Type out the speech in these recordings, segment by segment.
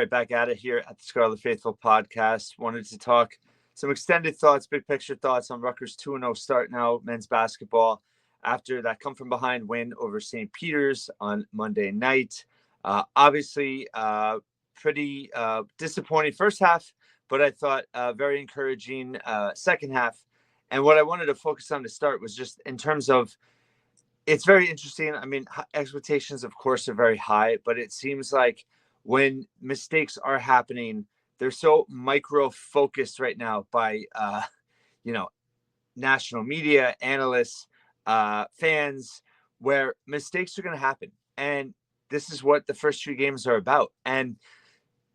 right back at it here at the Scarlet Faithful podcast. Wanted to talk some extended thoughts, big picture thoughts on Rutgers 2-0 start now, men's basketball, after that come from behind win over St. Peter's on Monday night. Obviously, pretty disappointing first half, but I thought very encouraging second half. And what I wanted to focus on to start was just in terms of, it's very interesting. I mean, expectations, of course, are very high, but it seems like when mistakes are happening, they're so micro focused right now by, national media, analysts, fans, where mistakes are going to happen. And this is what the first 3 games are about. And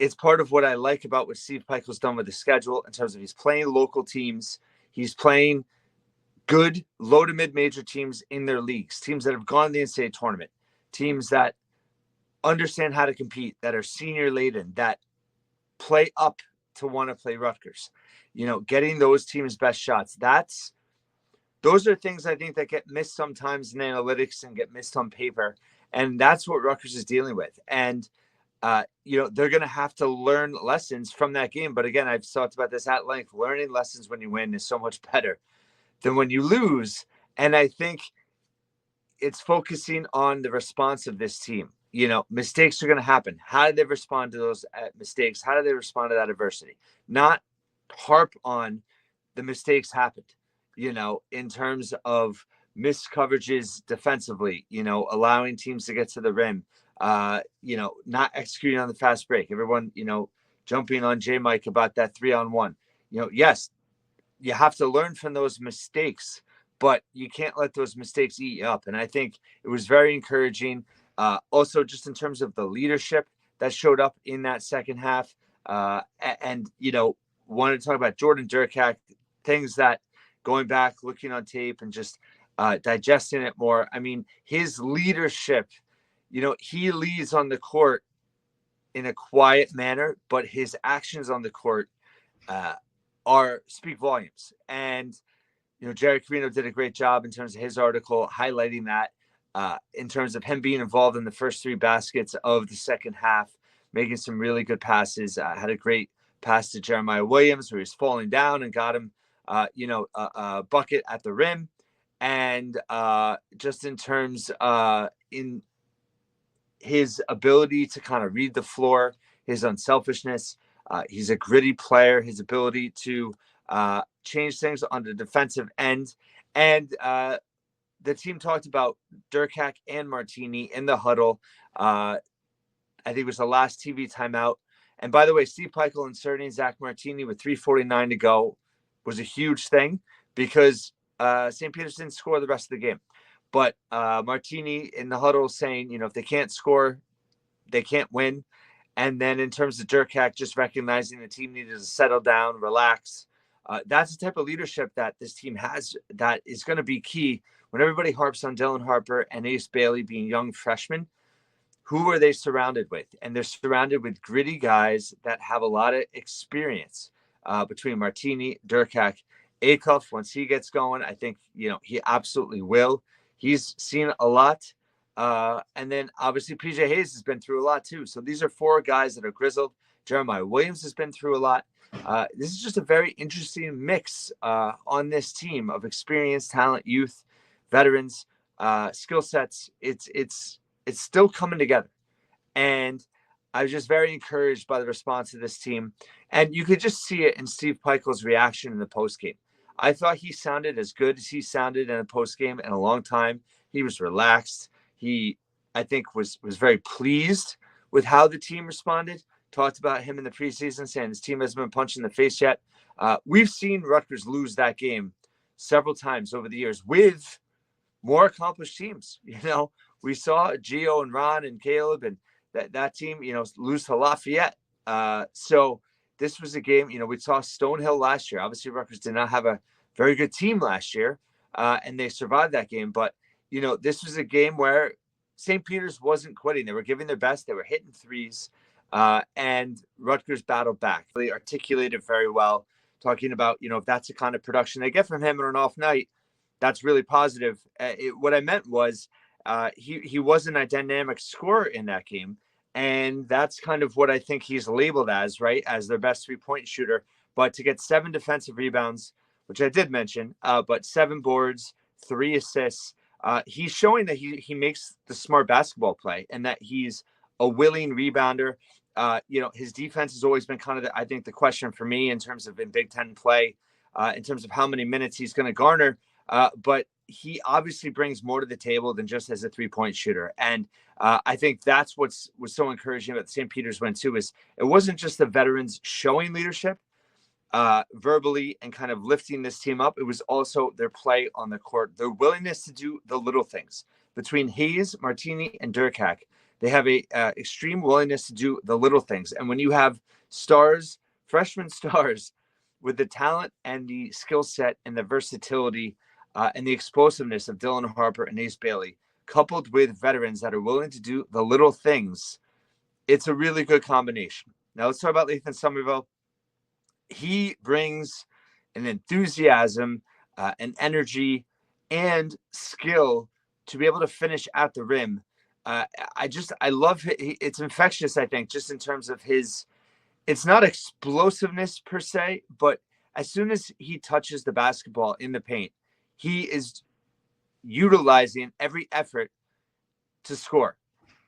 it's part of what I like about what Steve Pikiell's done with the schedule in terms of he's playing local teams. He's playing good low to mid-major teams in their leagues, teams that have gone to the NCAA tournament, teams that understand how to compete, that are senior laden, that play up to want to play Rutgers. Getting those teams' best shots. Those are things I think that get missed sometimes in analytics and get missed on paper. And that's what Rutgers is dealing with. And, they're going to have to learn lessons from that game. But again, I've talked about this at length. Learning lessons when you win is so much better than when you lose. And I think it's focusing on the response of this team. Mistakes are going to happen. How did they respond to those mistakes? How did they respond to that adversity? Not harp on the mistakes happened, in terms of missed coverages defensively, allowing teams to get to the rim, not executing on the fast break. Everyone, jumping on J Mike about that 3-on-1. Yes, you have to learn from those mistakes, but you can't let those mistakes eat you up. And I think it was very encouraging. Also, just in terms of the leadership that showed up in that second half. And wanted to talk about Jordan Durkak, things that going back, looking on tape and just digesting it more. I mean, his leadership, he leads on the court in a quiet manner, but his actions on the court speak volumes. And Jerry Carino did a great job in terms of his article highlighting that in terms of him being involved in the first 3 baskets of the second half, making some really good passes. Had a great pass to Jeremiah Williams where he's falling down and got him a bucket at the rim. And just in terms in his ability to kind of read the floor, his unselfishness, he's a gritty player, his ability to change things on the defensive end. And the team talked about Durkak and Martini in the huddle. I think it was the last TV timeout. And by the way, Steve Pikiell inserting Zach Martini with 3:49 to go was a huge thing because St. Peter's didn't score the rest of the game. But Martini in the huddle saying, if they can't score, they can't win. And then in terms of Durkak, just recognizing the team needed to settle down, relax. That's the type of leadership that this team has that is going to be key. When everybody harps on Dylan Harper and Ace Bailey being young freshmen, who are they surrounded with? And they're surrounded with gritty guys that have a lot of experience between Martini, Durkak, Acuff. Once he gets going, I think, he absolutely will. He's seen a lot. And then obviously PJ Hayes has been through a lot too. So these are 4 guys that are grizzled. Jeremiah Williams has been through a lot. This is just a very interesting mix on this team of experience, talent, youth, veterans, skill sets. It's still coming together. And I was just very encouraged by the response of this team. And you could just see it in Steve Pikiell's reaction in the postgame. I thought he sounded as good as he sounded in a postgame in a long time. He was relaxed. He, I think, was very pleased with how the team responded. Talked about him in the preseason, saying his team hasn't been punched in the face yet. We've seen Rutgers lose that game several times over the years with more accomplished teams. We saw Gio and Ron and Caleb and that team, lose to Lafayette. So this was a game, we saw Stonehill last year. Obviously, Rutgers did not have a very good team last year, and they survived that game. But, this was a game where St. Peter's wasn't quitting. They were giving their best. They were hitting threes, and Rutgers battled back. They articulated very well, talking about, if that's the kind of production they get from him on an off night, that's really positive. What I meant was he wasn't a dynamic scorer in that game. And that's kind of what I think he's labeled as, right? As their best 3-point shooter. But to get 7 defensive rebounds, which I did mention, but 7 boards, 3 assists, he's showing that he makes the smart basketball play and that he's a willing rebounder. His defense has always been kind of, I think, the question for me in terms of in Big Ten play, in terms of how many minutes he's going to garner. But he obviously brings more to the table than just as a 3-point shooter. And I think that's was so encouraging about the St. Peter's win too, is it wasn't just the veterans showing leadership verbally and kind of lifting this team up. It was also their play on the court, their willingness to do the little things. Between Hayes, Martini, and Durkak, they have a extreme willingness to do the little things. And when you have stars, freshman stars, with the talent and the skill set and the versatility and the explosiveness of Dylan Harper and Ace Bailey, coupled with veterans that are willing to do the little things, it's a really good combination. Now let's talk about Lathan Sommerville. He brings an enthusiasm, an energy, and skill to be able to finish at the rim. I love it. It's infectious, I think, just in terms of his, it's not explosiveness per se, but as soon as he touches the basketball in the paint, he is utilizing every effort to score.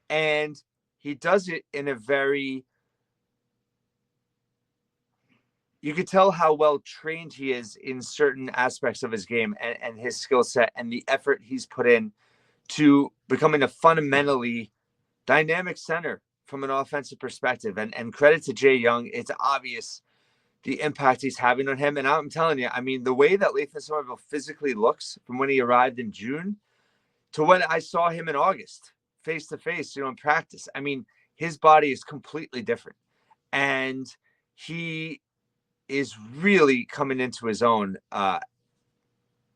And he does it in a very, you could tell how well trained he is in certain aspects of his game and his skill set and the effort he's put in to becoming a fundamentally dynamic center from an offensive perspective. And credit to Jay Young. It's obvious the impact he's having on him. And I'm telling you, I mean, the way that Lathan Sommerville physically looks from when he arrived in June to when I saw him in August, face to face, in practice. I mean, his body is completely different. And he is really coming into his own.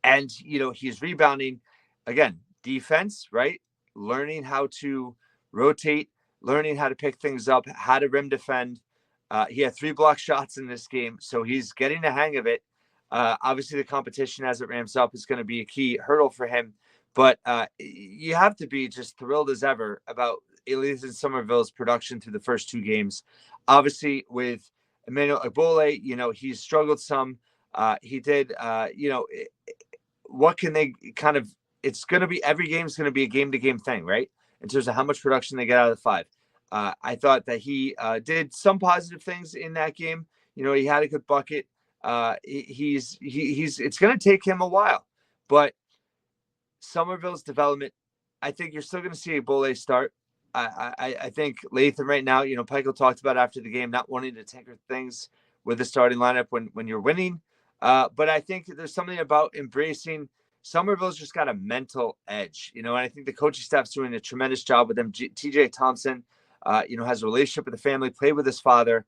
And he's rebounding. Again, defense, right? Learning how to rotate, learning how to pick things up, how to rim defend. He had 3 block shots in this game, so he's getting the hang of it. Obviously, the competition as it ramps up is going to be a key hurdle for him. But you have to be just thrilled as ever about Lathan Sommerville's production through the first 2 games. Obviously, with Emmanuel Agbole, he's struggled some. He did, what can they kind of, it's going to be, every game is going to be a game-to-game thing, right? In terms of how much production they get out of the 5. I thought that he did some positive things in that game. He had a good bucket. It's going to take him a while, but Somerville's development, I think you're still going to see a Bole start. I think Lathan right now, Pikiell talked about after the game, not wanting to tinker things with the starting lineup when you're winning. But I think there's something about embracing. Somerville's just got a mental edge, and I think the coaching staff's doing a tremendous job with them. TJ Thompson, has a relationship with the family, played with his father,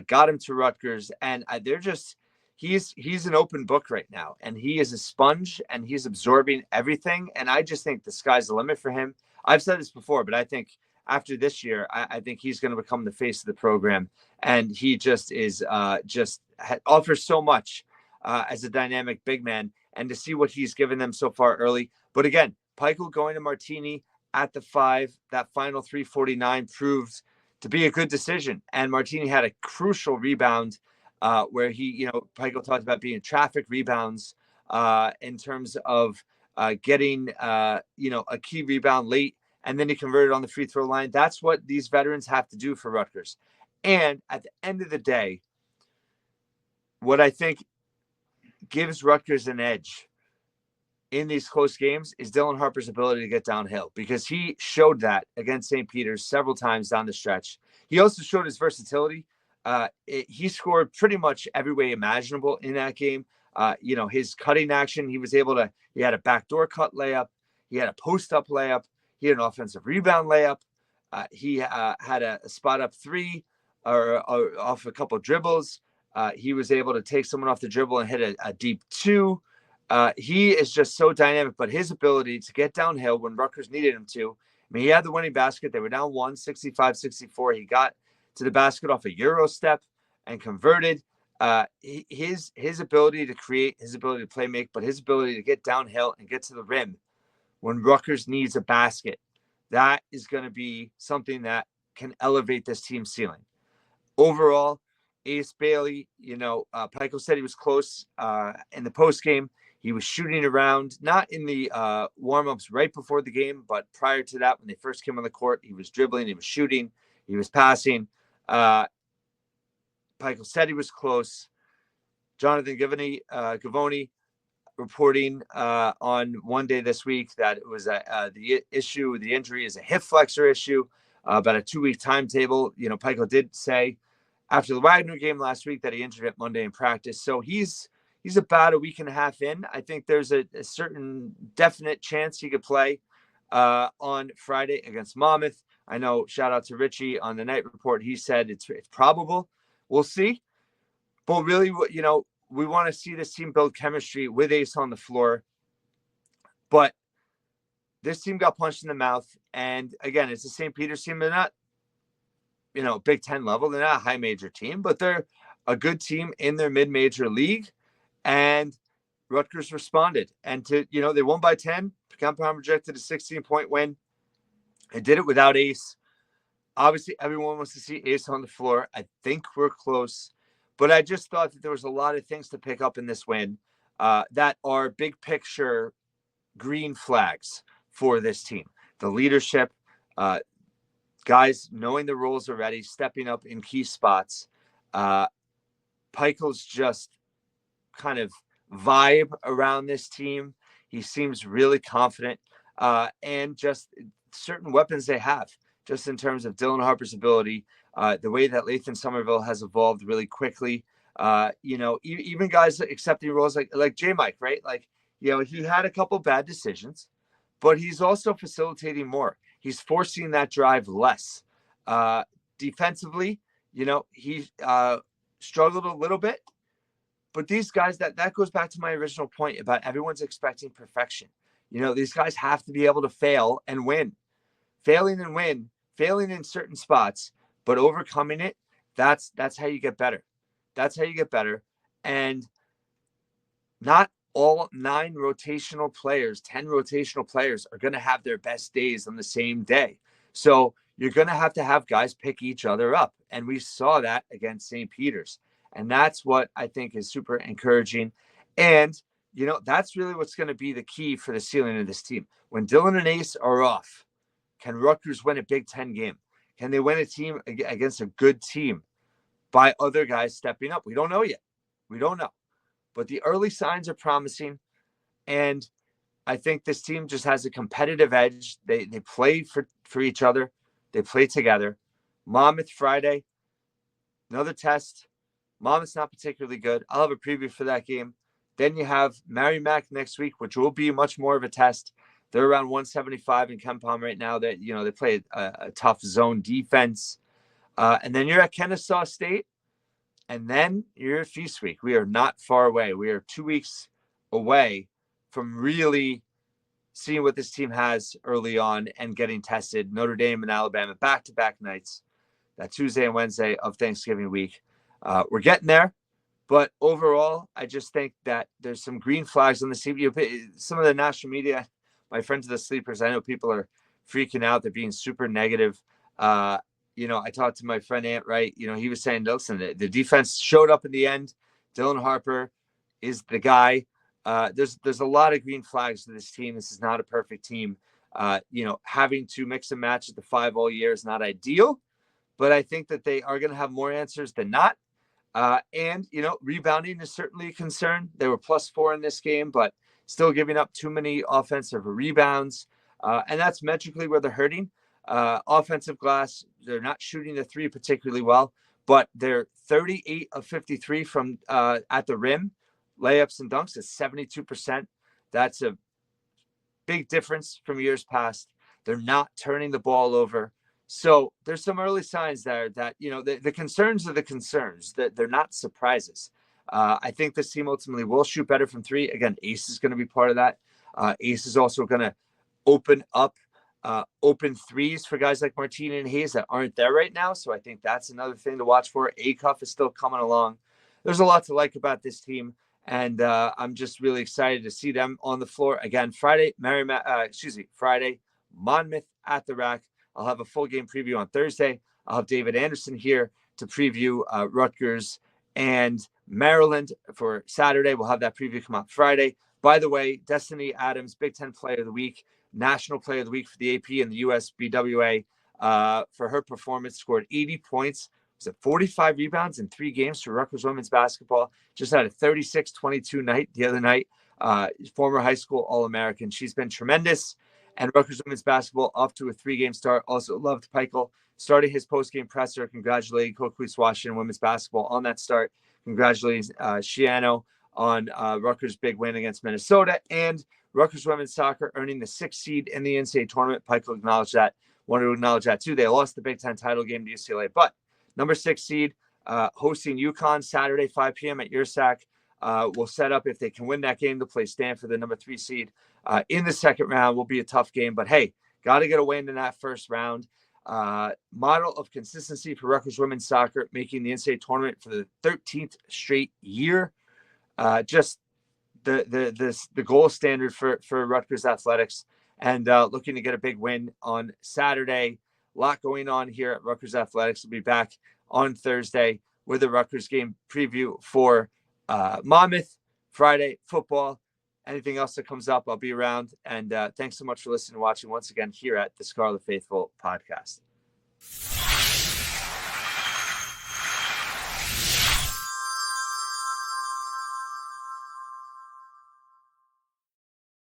got him to Rutgers, and they're just, he's an open book right now, and he is a sponge, and he's absorbing everything. And I just think the sky's the limit for him. I've said this before, but I think after this year, I think he's going to become the face of the program, and he just is offers so much as a dynamic big man, and to see what he's given them so far early. But again, Pikiell going to Martini at the 5, that final 3:49 proved to be a good decision. And Martini had a crucial rebound where he, Pikiell talked about being traffic rebounds in terms of getting, a key rebound late, and then he converted on the free throw line. That's what these veterans have to do for Rutgers. And at the end of the day, what I think gives Rutgers an edge in these close games is Dylan Harper's ability to get downhill, because he showed that against St. Peter's several times down the stretch. He also showed his versatility. He scored pretty much every way imaginable in that game. His cutting action, he had a backdoor cut layup. He had a post-up layup. He had an offensive rebound layup. He had a spot-up 3 or off a couple of dribbles. He was able to take someone off the dribble and hit a deep 2. He is just so dynamic, but his ability to get downhill when Rutgers needed him to. I mean, he had the winning basket. They were down 65-64. He got to the basket off a Euro step and converted. His ability to create, his ability to play make, but his ability to get downhill and get to the rim when Rutgers needs a basket, that is going to be something that can elevate this team's ceiling. Overall, Ace Bailey, Pikiell said he was close in the post game. He was shooting around, not in the warm-ups right before the game, but prior to that, when they first came on the court, he was dribbling, he was shooting, he was passing. Pikiell said he was close. Jonathan Givony reporting on one day this week that it was the injury is a hip flexor issue, about a 2-week timetable. Pikiell did say after the Wagner game last week that he injured it Monday in practice. So he's about a week and a half in. I think there's a certain definite chance he could play on Friday against Monmouth. I know, shout out to Richie on the night report. He said it's probable. We'll see. But really, we want to see this team build chemistry with Ace on the floor. But this team got punched in the mouth. And again, it's the St. Peter's team. They're not, Big Ten level. They're not a high major team, but they're a good team in their mid-major league. And Rutgers responded. And they won by 10. Pikiell projected a 16-point win. They did it without Ace. Obviously, everyone wants to see Ace on the floor. I think we're close. But I just thought that there was a lot of things to pick up in this win that are big picture green flags for this team. The leadership, guys knowing the roles already, stepping up in key spots. Pikiell's just kind of vibe around this team. He seems really confident and just certain weapons they have, just in terms of Dylan Harper's ability. The way that Lathan Sommerville has evolved really quickly, even guys accepting roles like J-Mike, right? He had a couple bad decisions, but he's also facilitating more. He's forcing that drive less. Defensively, he struggled a little bit, but these guys, that goes back to my original point about everyone's expecting perfection. These guys have to be able to fail and win. Failing and win, failing in certain spots, but overcoming it, that's how you get better. That's how you get better. And not all 10 rotational players are going to have their best days on the same day. So you're going to have guys pick each other up. And we saw that against St. Peter's. And that's what I think is super encouraging. And, that's really what's going to be the key for the ceiling of this team. When Dylan and Ace are off, can Rutgers win a Big Ten game? Can they win a team against a good team by other guys stepping up? We don't know yet. We don't know. But the early signs are promising. And I think this team just has a competitive edge. They play for each other. They play together. Monmouth Friday, another test. Monmouth's not particularly good. I'll have a preview for that game. Then you have Merrimack next week, which will be much more of a test. They're around 175 in KenPom right now. That they play a tough zone defense, and then you're at Kennesaw State, and then you're at Feast Week. We are not far away. We are 2 weeks away from really seeing what this team has early on and getting tested. Notre Dame and Alabama back-to-back nights, that Tuesday and Wednesday of Thanksgiving week. We're getting there. But overall, I just think that there's some green flags on the team. Some of the national media, my friends of the Sleepers, I know people are freaking out. They're being super negative. I talked to my friend Ant Wright. He was saying, listen, the defense showed up in the end. Dylan Harper is the guy. There's a lot of green flags to this team. This is not a perfect team. Having to mix and match at the 5 all year is not ideal. But I think that they are going to have more answers than not. And rebounding is certainly a concern. They were +4 in this game, but still giving up too many offensive rebounds. And that's metrically where they're hurting. Offensive glass, they're not shooting the 3 particularly well, but they're 38 of 53 from at the rim. Layups and dunks is 72%. That's a big difference from years past. They're not turning the ball over. So there's some early signs there that, the concerns are the concerns, that they're not surprises. I think this team ultimately will shoot better from 3. Again, Ace is going to be part of that. Ace is also going to open up open threes for guys like Martina and Hayes that aren't there right now. So I think that's another thing to watch for. Acuff is still coming along. There's a lot to like about this team. And I'm just really excited to see them on the floor again. Friday, Monmouth at the Rack. I'll have a full game preview on Thursday. I'll have David Anderson here to preview Rutgers and Maryland for Saturday. We'll have that preview come out Friday. By the way, Destiny Adams, Big Ten Player of the Week, National Player of the Week for the AP and the USBWA for her performance, scored 80 points. Was it 45 rebounds in 3 games for Rutgers women's basketball? Just had a 36-22 night the other night. Former high school All-American. She's been tremendous. And Rutgers women's basketball off to a 3-game start. Also loved Pikiell starting his post-game presser, congratulating Coquise Washington women's basketball on that start. Congratulating Shiano on Rutgers' big win against Minnesota. And Rutgers women's soccer earning the 6th seed in the NCAA tournament. Pikiell acknowledged that. Wanted to acknowledge that too. They lost the Big Ten title game to UCLA. But number 6 seed hosting UConn Saturday, 5 p.m. at URSAC. Will set up, if they can win that game, to play Stanford, the number 3 seed. In the second round will be a tough game. But, hey, got to get a win in that first round. Model of consistency for Rutgers women's soccer, making the NCAA tournament for the 13th straight year. Just the gold standard for Rutgers athletics, and looking to get a big win on Saturday. A lot going on here at Rutgers athletics. We'll be back on Thursday with a Rutgers game preview for Monmouth. Friday football. Anything else that comes up, I'll be around. And thanks so much for listening and watching once again here at the Scarlet Faithful podcast.